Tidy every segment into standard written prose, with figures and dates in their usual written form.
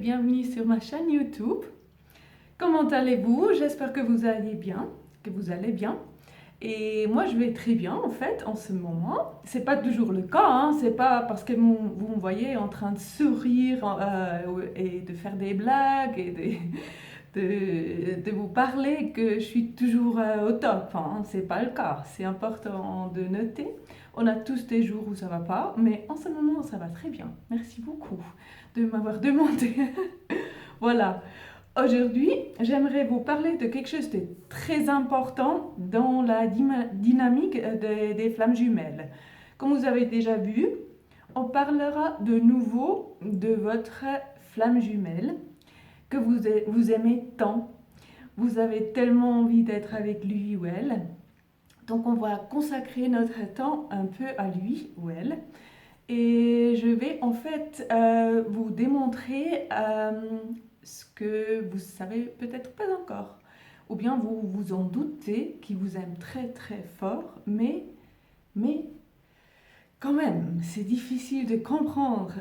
bienvenue sur ma chaîne YouTube. Comment allez-vous? J'espère que vous allez bien. Et moi, je vais très bien en fait en ce moment. C'est pas toujours le cas, hein. C'est pas parce que vous me voyez en train de sourire et de faire des blagues et de vous parler que je suis toujours au top, hein. C'est pas le cas. C'est important de noter. On a tous des jours où ça va pas, mais en ce moment, ça va très bien. Merci beaucoup de m'avoir demandé. Voilà. Aujourd'hui, j'aimerais vous parler de quelque chose de très important dans la dynamique des flammes jumelles. Comme vous avez déjà vu, on parlera de nouveau de votre flamme jumelle que vous aimez tant. Vous avez tellement envie d'être avec lui ou elle. Donc on va consacrer notre temps un peu à lui ou elle. Et je vais en fait vous démontrer ce que vous savez peut-être pas encore. Ou bien vous vous en doutez qu'il vous aime très très fort, mais quand même, c'est difficile de comprendre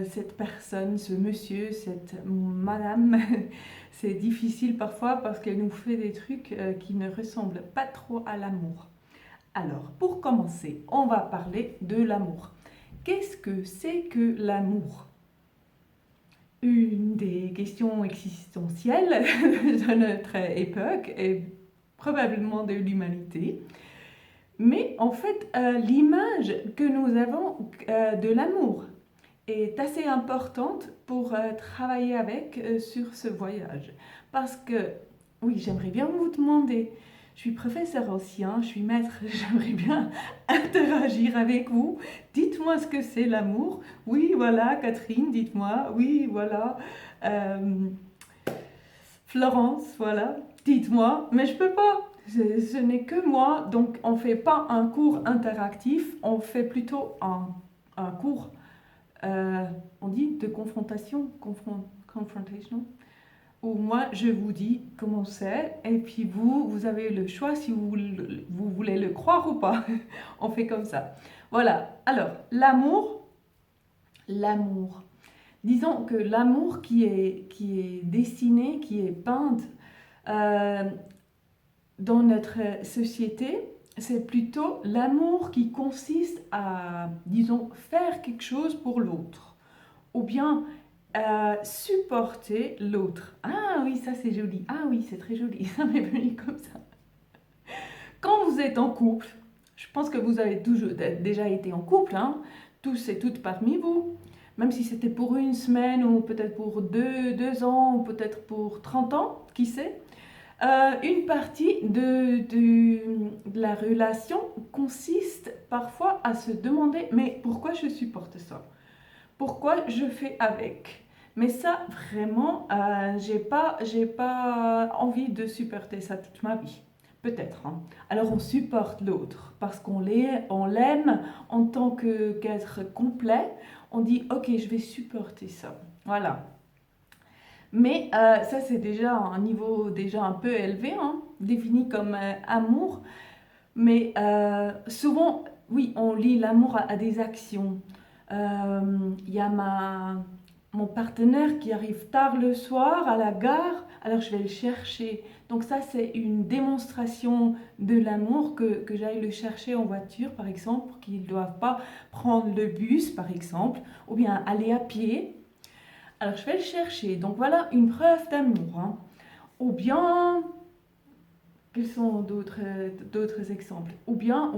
cette personne, ce monsieur, cette madame. C'est difficile parfois parce qu'elle nous fait des trucs qui ne ressemblent pas trop à l'amour. Alors, pour commencer, on va parler de l'amour. Qu'est-ce que c'est que l'amour? Une des questions existentielles de notre époque et probablement de l'humanité. Mais en fait, l'image que nous avons de l'amour est assez importante pour travailler avec sur ce voyage. Parce que, oui, j'aimerais bien vous demander, je suis professeur aussi, hein, je suis maître, j'aimerais bien interagir avec vous. Dites-moi ce que c'est l'amour. Oui, voilà, Catherine, dites-moi. Oui, voilà. Florence, voilà, dites-moi. Mais je peux pas. Ce n'est que moi, donc on ne fait pas un cours interactif, on fait plutôt un cours, on dit de confrontation, confrontation, où moi je vous dis comment c'est, et puis vous avez le choix si vous voulez le croire ou pas. On fait comme ça. Voilà, alors l'amour, disons que l'amour qui est dessiné, qui est peint, euh, dans notre société, c'est plutôt l'amour qui consiste à, disons, faire quelque chose pour l'autre, ou bien supporter l'autre. Ah oui, ça c'est joli. Ah oui, c'est très joli. Ça m'est venu comme ça. Quand vous êtes en couple, je pense que vous avez déjà été en couple, hein, tous et toutes parmi vous, même si c'était pour une semaine ou peut-être pour deux ans ou peut-être pour 30 ans, qui sait. Une partie de la relation consiste parfois à se demander mais pourquoi je supporte ça? Pourquoi je fais avec? Mais ça, vraiment, j'ai pas envie de supporter ça toute ma vie. Peut-être, hein. Alors on supporte l'autre parce on l'aime en tant qu'être complet. On dit ok, je vais supporter ça. Voilà. Mais ça, c'est déjà un niveau déjà un peu élevé, hein, défini comme amour. Mais souvent, oui, on lie l'amour à des actions. Il y a mon partenaire qui arrive tard le soir à la gare, alors je vais le chercher. Donc ça, c'est une démonstration de l'amour que j'aille le chercher en voiture, par exemple, pour qu'il ne doive pas prendre le bus, par exemple, ou bien aller à pied. Alors, je vais le chercher. Donc, voilà une preuve d'amour, hein. Ou bien, quels sont d'autres exemples? Ou bien,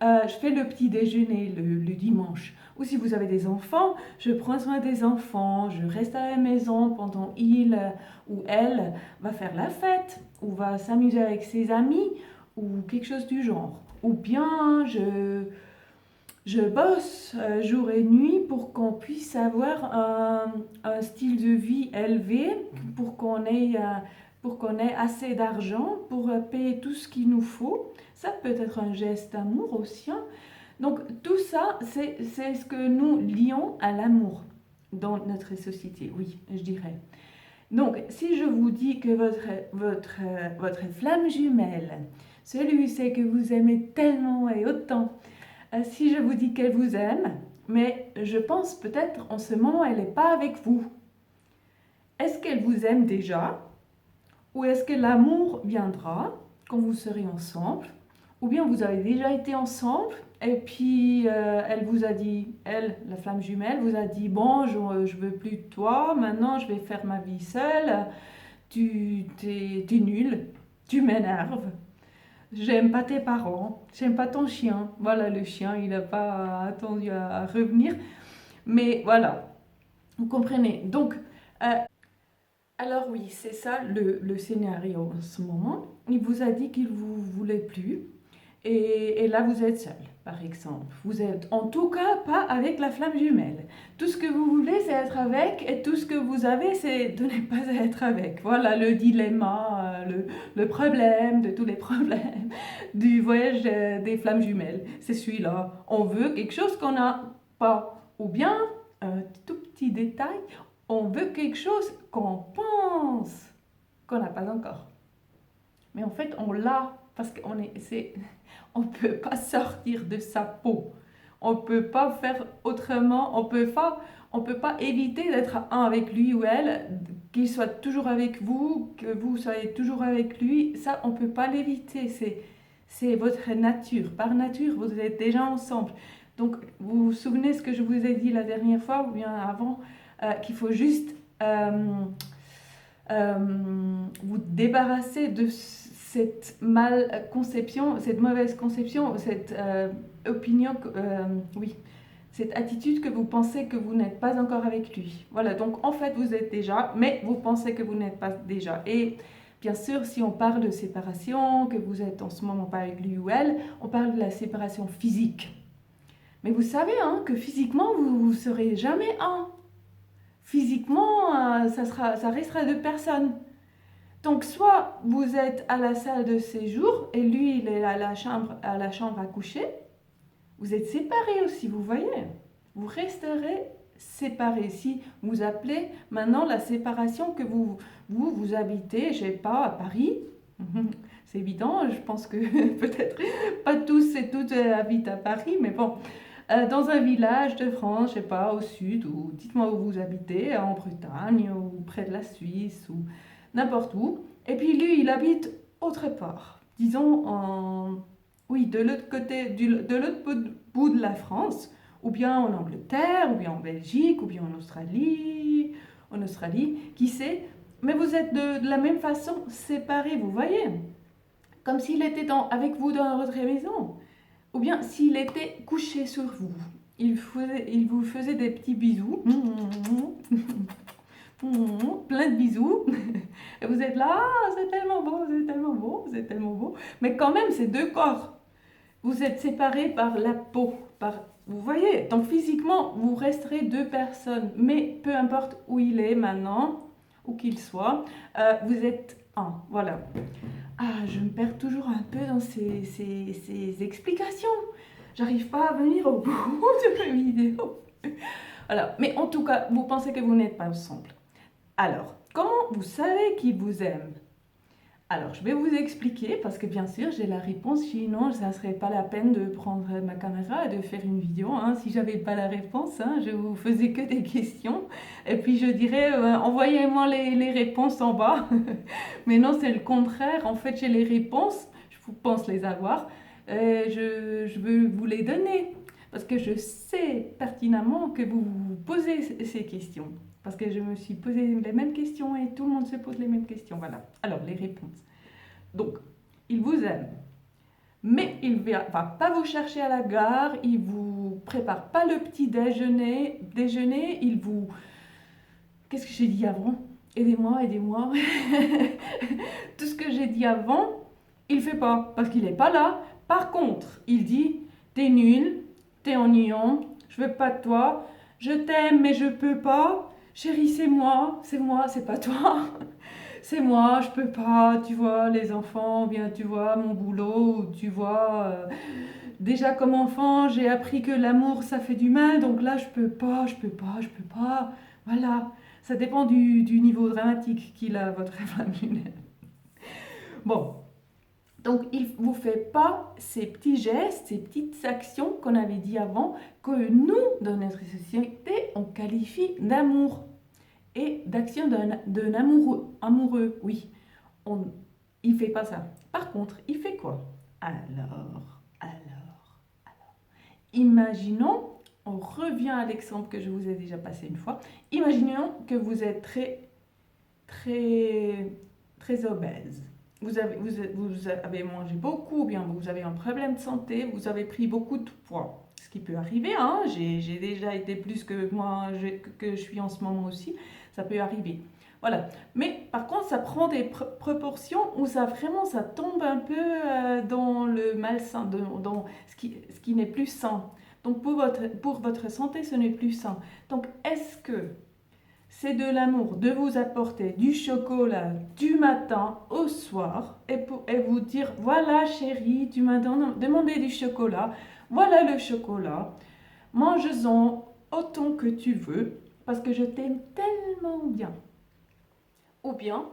je fais le petit déjeuner le dimanche. Ou si vous avez des enfants, je prends soin des enfants, je reste à la maison pendant il ou elle va faire la fête, ou va s'amuser avec ses amis, ou quelque chose du genre. Ou bien, je bosse jour et nuit pour qu'on puisse avoir un style de vie élevé, pour qu'on ait assez d'argent pour payer tout ce qu'il nous faut. Ça peut être un geste d'amour aussi, hein. Donc tout ça, c'est ce que nous lions à l'amour dans notre société, oui, je dirais. Donc si je vous dis que votre flamme jumelle, celui-ci que vous aimez tellement et autant, si je vous dis qu'elle vous aime, mais je pense peut-être en ce moment elle n'est pas avec vous. Est-ce qu'elle vous aime déjà? Ou est-ce que l'amour viendra quand vous serez ensemble? Ou bien vous avez déjà été ensemble et puis elle vous a dit, elle, la flamme jumelle, vous a dit, bon, je veux plus de toi, maintenant je vais faire ma vie seule, t'es nul, tu m'énerves, j'aime pas tes parents, j'aime pas ton chien. Voilà, le chien, il n'a pas attendu à revenir, mais voilà, vous comprenez. Donc, euh, alors oui, c'est ça le scénario en ce moment. Il vous a dit qu'il ne vous voulait plus. Et là, vous êtes seul, par exemple. Vous êtes en tout cas pas avec la flamme jumelle. Tout ce que vous voulez, c'est être avec, et tout ce que vous avez, c'est de ne pas être avec. Voilà le dilemma, le problème de tous les problèmes du voyage des flammes jumelles. C'est celui-là. On veut quelque chose qu'on n'a pas. Ou bien, un tout petit détail, on veut quelque chose qu'on pense qu'on n'a pas encore. Mais en fait, on l'a parce on ne peut pas sortir de sa peau. On ne peut pas faire autrement. On peut pas éviter d'être un avec lui ou elle, qu'il soit toujours avec vous, que vous soyez toujours avec lui. Ça, on ne peut pas l'éviter. C'est votre nature. Par nature, vous êtes déjà ensemble. Donc, vous vous souvenez ce que je vous ai dit la dernière fois ou bien avant, qu'il faut juste vous débarrasser de cette mal conception, cette mauvaise conception, cette opinion, oui, cette attitude que vous pensez que vous n'êtes pas encore avec lui. Voilà, donc en fait vous êtes déjà, mais vous pensez que vous n'êtes pas déjà. Et bien sûr, si on parle de séparation, que vous êtes en ce moment pas avec lui ou elle, on parle de la séparation physique. Mais vous savez hein, que physiquement, vous ne serez jamais un. Physiquement, ça restera deux personnes. Donc, soit vous êtes à la salle de séjour et lui, il est à la chambre à coucher. Vous êtes séparés aussi, vous voyez. Vous resterez séparés. Si vous appelez maintenant la séparation que vous habitez, je sais pas, à Paris, c'est évident, je pense que peut-être pas tous et toutes habitent à Paris, mais bon, dans un village de France, je sais pas, au sud, ou dites-moi où vous habitez, en Bretagne, ou près de la Suisse, ou n'importe où. Et puis lui, il habite autre part, disons oui, de l'autre côté, de l'autre bout de la France, ou bien en Angleterre, ou bien en Belgique, ou bien en Australie, qui sait. Mais vous êtes de la même façon séparés, vous voyez, comme s'il était avec vous dans votre maison. Ou bien s'il était couché sur vous, il vous faisait des petits bisous, plein de bisous, et vous êtes là, ah, c'est tellement beau, c'est tellement beau, c'est tellement beau. Mais quand même, c'est deux corps. Vous êtes séparés par la peau, vous voyez, donc physiquement, vous resterez deux personnes, mais peu importe où il est maintenant, où qu'il soit, vous êtes un, voilà. Ah, je me perds toujours un peu dans ces explications. J'arrive pas à venir au bout de la vidéo. Voilà. Mais en tout cas, vous pensez que vous n'êtes pas ensemble. Alors, comment vous savez qu'il vous aime? Alors, je vais vous expliquer parce que bien sûr, j'ai la réponse. Sinon, ça ne serait pas la peine de prendre ma caméra et de faire une vidéo. Hein. Si j'avais pas la réponse, hein, je vous faisais que des questions. Et puis, je dirais, envoyez-moi les réponses en bas. Mais non, c'est le contraire. En fait, j'ai les réponses. Je pense les avoir. Et je veux vous les donner. Parce que je sais pertinemment que vous vous posez ces questions. Parce que je me suis posé les mêmes questions et tout le monde se pose les mêmes questions. Voilà. Alors, les réponses. Donc, il vous aime. Mais il ne va pas vous chercher à la gare. Il ne vous prépare pas le petit déjeuner. Il vous... Qu'est-ce que j'ai dit avant? Aidez-moi, aidez-moi. Tout ce que j'ai dit avant, il ne fait pas. Parce qu'il n'est pas là. Par contre, il dit, t'es nul, t'es ennuyant, je veux pas de toi. Je t'aime, mais je peux pas. Chérie, c'est moi, c'est pas toi. C'est moi, je peux pas, tu vois, les enfants, ou bien tu vois, mon boulot, tu vois. Déjà comme enfant, j'ai appris que l'amour, ça fait du mal, donc là, je peux pas. Voilà, ça dépend du niveau dramatique qu'il a, votre flamme jumelle. Bon, donc il ne vous fait pas ces petits gestes, ces petites actions qu'on avait dit avant, que nous, dans notre société, on qualifie d'amour. et d'action d'un amoureux. Oui, il ne fait pas ça. Par contre, il fait quoi? Alors, imaginons, on revient à l'exemple que je vous ai déjà passé une fois. Imaginons que vous êtes très obèse. Vous avez mangé beaucoup, ou bien vous avez un problème de santé, vous avez pris beaucoup de poids. Ce qui peut arriver, hein, j'ai déjà été plus que moi, que je suis en ce moment aussi, ça peut arriver. Voilà. Mais par contre, ça prend des proportions où ça tombe un peu dans le malsain, dans ce qui n'est plus sain. Donc pour votre santé, ce n'est plus sain. Donc est-ce que c'est de l'amour de vous apporter du chocolat du matin au soir et vous dire, voilà chérie, tu m'as demandé du chocolat, voilà le chocolat, mange-en autant que tu veux parce que je t'aime tellement bien. Ou bien,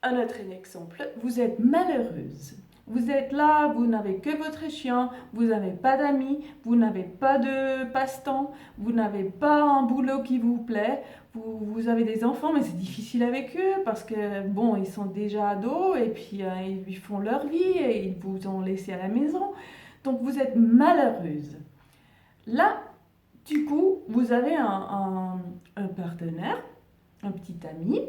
un autre exemple, vous êtes malheureuse. Vous êtes là, vous n'avez que votre chien, vous n'avez pas d'amis, vous n'avez pas de passe-temps, vous n'avez pas un boulot qui vous plaît, vous avez des enfants, mais c'est difficile avec eux parce que, bon, ils sont déjà ados et puis ils font leur vie et ils vous ont laissé à la maison. Donc vous êtes malheureuse. Là, du coup, vous avez un partenaire, un petit ami,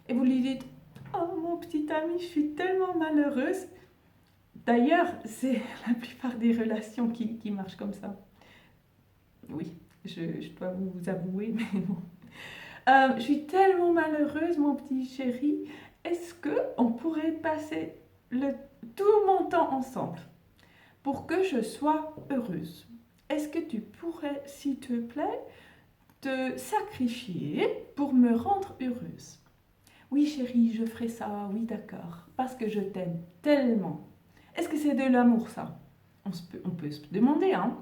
et vous lui dites, oh mon petit ami, je suis tellement malheureuse. D'ailleurs, c'est la plupart des relations qui marchent comme ça. Oui, je dois vous avouer, mais bon. Je suis tellement malheureuse, mon petit chéri. Est-ce qu'on pourrait passer tout mon temps ensemble pour que je sois heureuse? Est-ce que tu pourrais, s'il te plaît, te sacrifier pour me rendre heureuse? Oui, chérie, je ferai ça, oui, d'accord, parce que je t'aime tellement. Est-ce que c'est de l'amour, ça? On peut se demander, hein?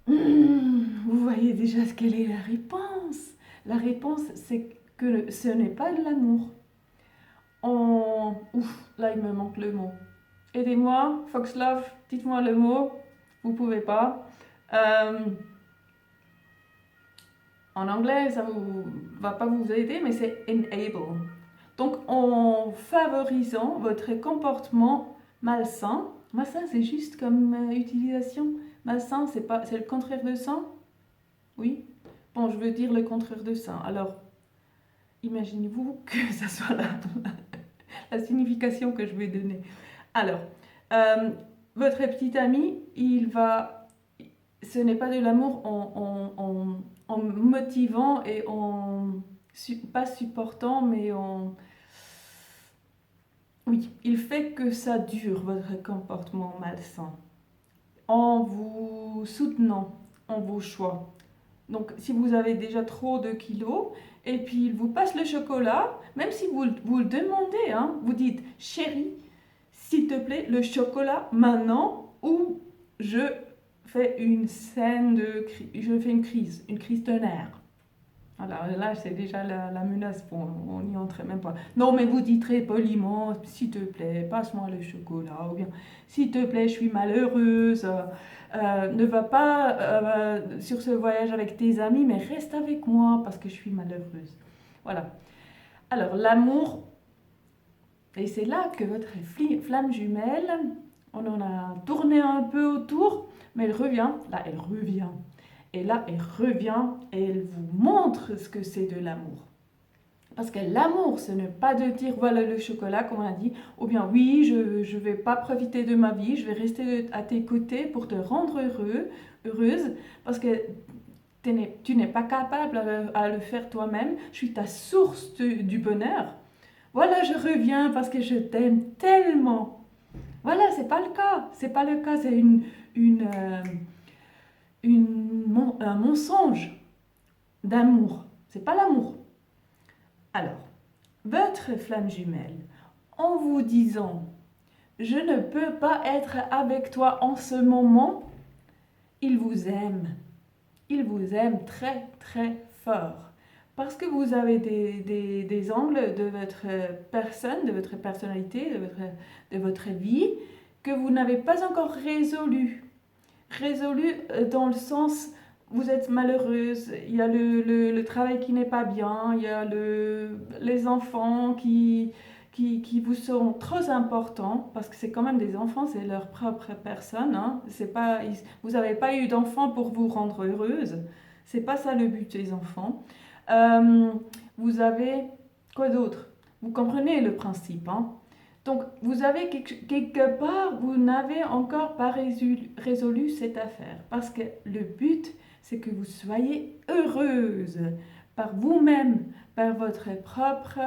Vous voyez déjà quelle est la réponse. La réponse, c'est que ce n'est pas de l'amour. Ouf, là, il me manque le mot. Aidez-moi, Foxlove, dites-moi le mot. Vous pouvez pas. En anglais, ça ne va pas vous aider, mais c'est enable. Donc, en favorisant votre comportement malsain, malsain, c'est juste comme utilisation. Malsain, c'est le contraire de sain? Oui? Bon, je veux dire le contraire de sain. Alors, imaginez-vous que ça soit la signification que je vais donner. Alors, votre petit ami, ce n'est pas de l'amour en motivant et pas supportant, mais oui, il fait que ça dure, votre comportement malsain, en vous soutenant, en vos choix. Donc, si vous avez déjà trop de kilos, et puis il vous passe le chocolat, même si vous le demandez, hein, vous dites, chérie, s'il te plaît, le chocolat maintenant, ou je fais une crise de nerfs. Alors là, c'est déjà la menace. Bon, on n'y entrait même pas. Non, mais vous dites très poliment, s'il te plaît, passe-moi le chocolat. Ou bien, s'il te plaît, je suis malheureuse. Ne va pas sur ce voyage avec tes amis, mais reste avec moi parce que je suis malheureuse. Voilà. Alors, l'amour, et c'est là que votre flamme jumelle, on en a tourné un peu autour, mais elle revient. Là, elle revient. Et là, elle revient et elle vous montre ce que c'est de l'amour. Parce que l'amour, ce n'est pas de dire voilà le chocolat, comme on a dit, ou bien oui, je ne vais pas profiter de ma vie, je vais rester à tes côtés pour te rendre heureuse, parce que tu n'es pas capable à le faire toi-même. Je suis ta source du bonheur. Voilà, je reviens parce que je t'aime tellement. Voilà, c'est pas le cas. C'est pas le cas. C'est un mensonge d'amour. C'est pas l'amour. Alors, votre flamme jumelle, en vous disant je ne peux pas être avec toi en ce moment, il vous aime. Il vous aime très très fort. Parce que vous avez des angles de votre personne, de votre personnalité, de votre vie, que vous n'avez pas encore résolus. Résolus dans le sens vous êtes malheureuse, il y a le travail qui n'est pas bien, il y a les enfants qui vous sont trop importants, parce que c'est quand même des enfants, c'est leur propre personne, hein. C'est pas, vous n'avez pas eu d'enfants pour vous rendre heureuse, c'est pas ça le but des enfants. Euh, vous avez quoi d'autre? Vous comprenez le principe, hein? Donc, vous avez quelque part, vous n'avez encore pas résolu cette affaire, parce que le but, c'est que vous soyez heureuse par vous-même, par votre propre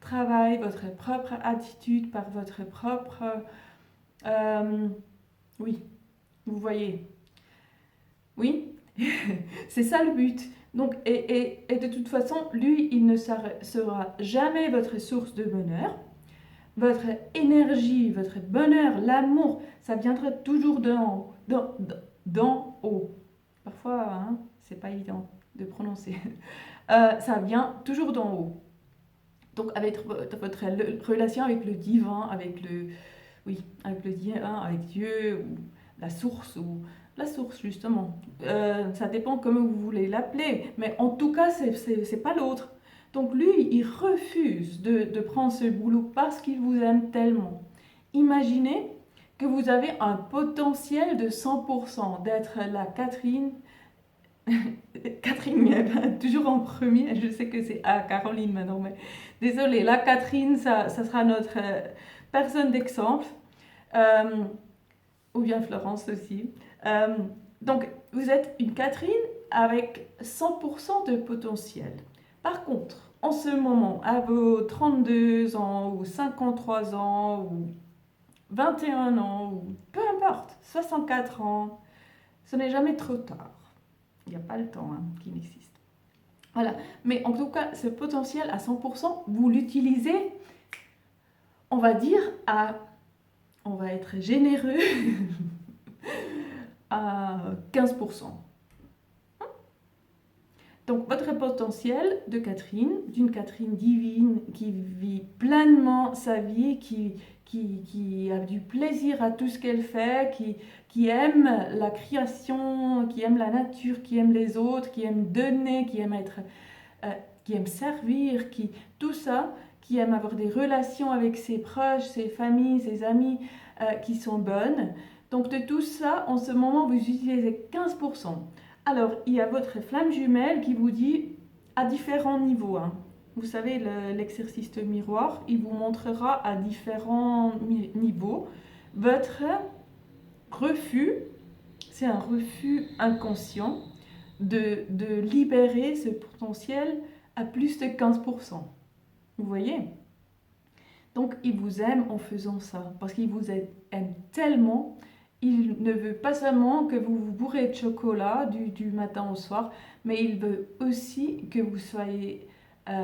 travail, votre propre attitude, par votre propre... euh, oui, vous voyez. Oui, c'est ça le but. Donc, et de toute façon, lui, il ne sera jamais votre source de bonheur. Votre énergie, votre bonheur, l'amour, ça viendra toujours d'en haut. Parfois, hein, c'est pas évident de prononcer. Ça vient toujours d'en haut. Donc, avec votre relation avec le divin, oui, avec le divin, avec Dieu, ou la source justement. Ça dépend comment vous voulez l'appeler, mais en tout cas, c'est pas l'autre. Donc lui, il refuse de prendre ce boulot parce qu'il vous aime tellement. Imaginez que vous avez un potentiel de 100% d'être la Catherine, Catherine Mieb, toujours en premier, je sais que c'est Caroline maintenant, mais désolée, la Catherine, ça sera notre personne d'exemple, euh, ou bien Florence aussi. Euh, donc, vous êtes une Catherine avec 100% de potentiel. Par contre, en ce moment, à vos 32 ans, ou 53 ans, ou 21 ans, ou peu importe, 64 ans, ce n'est jamais trop tard. Il n'y a pas le temps hein, qui n'existe. Voilà. Mais en tout cas, ce potentiel à 100%, vous l'utilisez, on va dire, on va être généreux, à 15%. Donc votre potentiel de Catherine, d'une Catherine divine qui vit pleinement sa vie, qui a du plaisir à tout ce qu'elle fait, qui aime la création, qui aime la nature, qui aime les autres, qui aime donner, qui aime servir, tout ça, qui aime avoir des relations avec ses proches, ses familles, ses amis qui sont bonnes. Donc de tout ça, en ce moment, vous utilisez 15%. Alors, il y a votre flamme jumelle qui vous dit à différents niveaux. Hein. Vous savez, l'exercice de miroir, il vous montrera à différents niveaux. Votre refus, c'est un refus inconscient de libérer ce potentiel à plus de 15%. Vous voyez? Donc, il vous aime en faisant ça, parce qu'il vous aime tellement. Il ne veut pas seulement que vous vous bourrez de chocolat du matin au soir, mais il veut aussi que vous soyez, que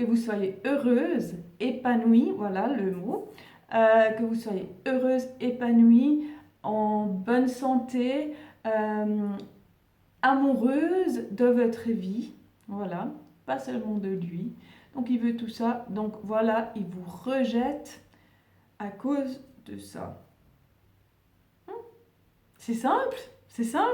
vous soyez heureuse, épanouie, voilà le mot, que vous soyez heureuse, épanouie, en bonne santé, amoureuse de votre vie, voilà, pas seulement de lui. Donc il veut tout ça, donc voilà, il vous rejette à cause de ça. C'est simple,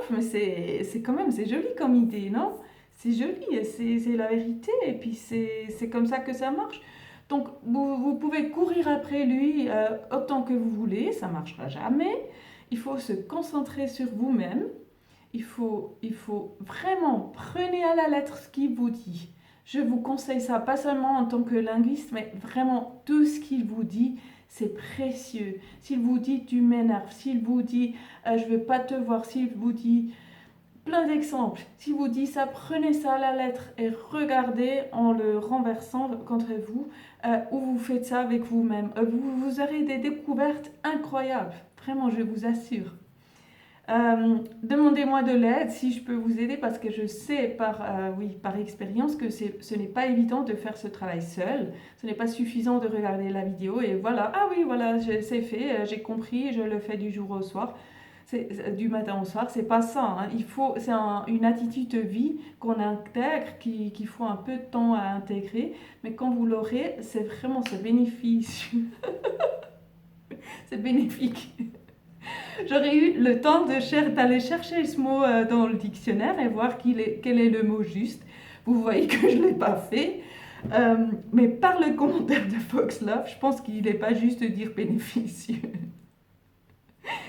mais c'est quand même, c'est joli comme idée, non? C'est joli, c'est la vérité, et puis c'est comme ça que ça marche. Donc, vous pouvez courir après lui autant que vous voulez, ça ne marchera jamais. Il faut se concentrer sur vous-même. Il faut vraiment, prenez à la lettre ce qu'il vous dit. Je vous conseille ça, pas seulement en tant que linguiste, mais vraiment tout ce qu'il vous dit, c'est précieux. S'il vous dit tu m'énerves, s'il vous dit je veux pas te voir, s'il vous dit plein d'exemples, s'il vous dit ça, prenez ça à la lettre et regardez en le renversant contre vous ou vous faites ça avec vous-même. Vous aurez des découvertes incroyables, vraiment je vous assure. Demandez-moi de l'aide si je peux vous aider parce que je sais par expérience que ce n'est pas évident de faire ce travail seul. Ce n'est pas suffisant de regarder la vidéo et voilà, ah oui, voilà, c'est fait, j'ai compris, je le fais du jour au soir, du matin au soir. C'est pas ça, hein. C'est une attitude de vie qu'on intègre, qu'il faut un peu de temps à intégrer, mais quand vous l'aurez, c'est vraiment ce bénéfice. C'est bénéfique. J'aurais eu le temps d'aller chercher ce mot dans le dictionnaire et voir quel est le mot juste. Vous voyez que je ne l'ai pas fait. Mais par le commentaire de Fox Love, je pense qu'il n'est pas juste de dire bénéficieux.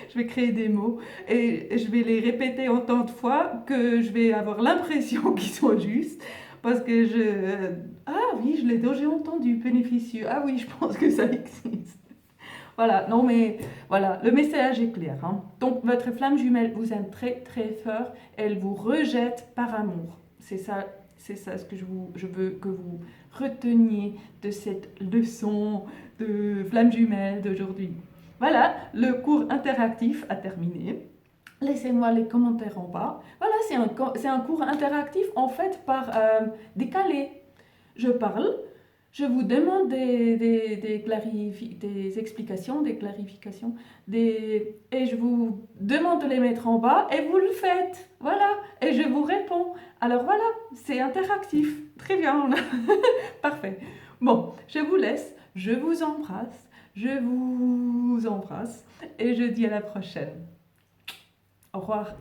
Je vais créer des mots et je vais les répéter autant de fois que je vais avoir l'impression qu'ils sont justes. Parce que ah oui, je l'ai déjà entendu, bénéficieux. Ah oui, je pense que ça existe. Voilà, non mais voilà, le message est clair, hein. Donc votre flamme jumelle vous aime très très fort, elle vous rejette par amour. C'est ça ce que je veux que vous reteniez de cette leçon de flamme jumelle d'aujourd'hui. Voilà, le cours interactif a terminé. Laissez-moi les commentaires en bas. Voilà, c'est un cours interactif en fait par décalé. Je parle, je vous demande des explications, des clarifications, et je vous demande de les mettre en bas et vous le faites. Voilà, et je vous réponds. Alors voilà, c'est interactif. Très bien, parfait. Bon, je vous laisse, je vous embrasse et je dis à la prochaine. Au revoir.